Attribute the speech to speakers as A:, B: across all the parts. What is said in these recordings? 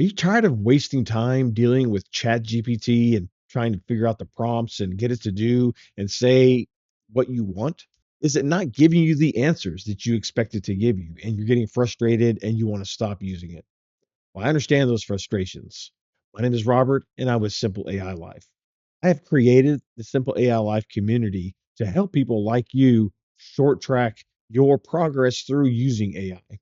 A: Are you tired of wasting time dealing with ChatGPT and trying to figure out the prompts and get it to do and say what you want? Is it not giving you the answers that you expect it to give you and you're getting frustrated and you want to stop using it? Well, I understand those frustrations. My name is Robert and I'm with Simple AI Life. I have created the Simple AI Life community to help people like you short track your progress through using AI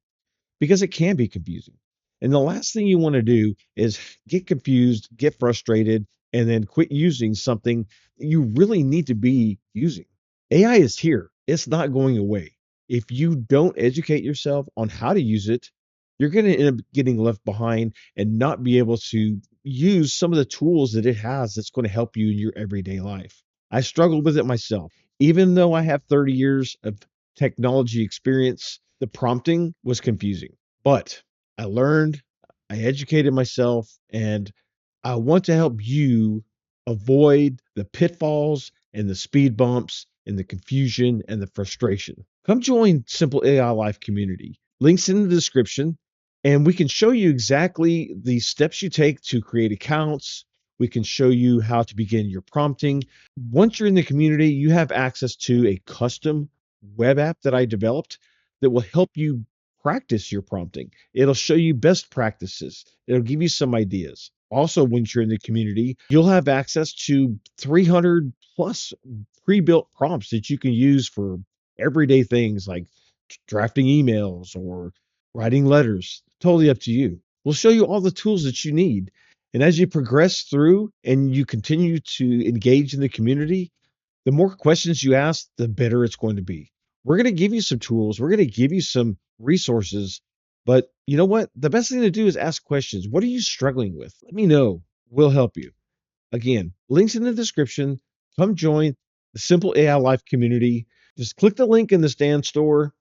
A: because it can be confusing. And the last thing you want to do is get confused, get frustrated, and then quit using something you really need to be using. AI is here, it's not going away. If you don't educate yourself on how to use it, you're going to end up getting left behind and not be able to use some of the tools that it has that's going to help you in your everyday life. I struggled with it myself. Even though I have 30 years of technology experience, the prompting was confusing. But I learned, I educated myself, and I want to help you avoid the pitfalls and the speed bumps and the confusion and the frustration. Come join Simple AI Life community. Links in the description, and we can show you exactly the steps you take to create accounts. We can show you how to begin your prompting. Once you're in the community, you have access to a custom web app that I developed that will help you practice your prompting. It'll show you best practices. It'll give you some ideas. Also, once you're in the community, you'll have access to 300 plus pre-built prompts that you can use for everyday things like drafting emails or writing letters. Totally up to you. We'll show you all the tools that you need. And as you progress through and you continue to engage in the community, the more questions you ask, the better it's going to be. We're going to give you some tools, we're going to give you some resources, but you know what? The best thing to do is ask questions. What are you struggling with? Let me know. We'll help you. Again, links in the description. Come join the Simple AI Life community. Just click the link in the stand store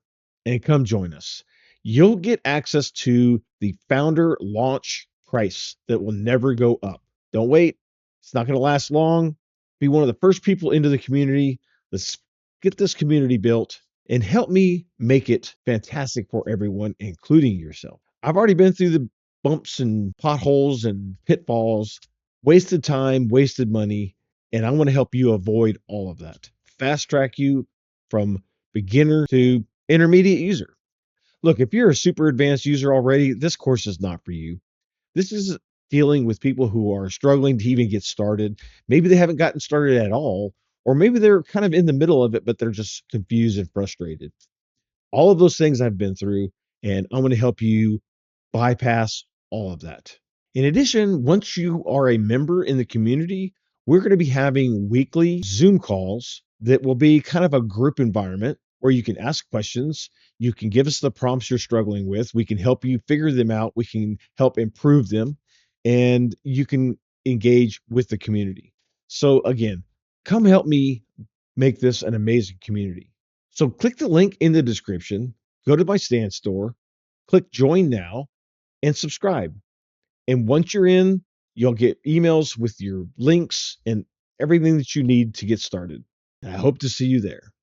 A: and come join us. You'll get access to the founder launch price that will never go up. Don't wait. It's not going to last long. Be one of the first people into the community. Let's get this community built and help me make it fantastic for everyone, including yourself. I've already been through the bumps and potholes and pitfalls, wasted time, wasted money, and I want to help you avoid all of that. Fast track you from beginner to intermediate user. Look, if you're a super advanced user already, this course is not for you. This is dealing with people who are struggling to even get started. Maybe they haven't gotten started at all, or maybe they're kind of in the middle of it, but they're just confused and frustrated. All of those things I've been through, and I'm going to help you bypass all of that. In addition, once you are a member in the community, we're going to be having weekly Zoom calls that will be kind of a group environment where you can ask questions. You can give us the prompts you're struggling with. We can help you figure them out. We can help improve them, and you can engage with the community. So, again, come help me make this an amazing community. So, click the link in the description, go to my stand store, click join now, and subscribe. And once you're in, you'll get emails with your links and everything that you need to get started. And I hope to see you there.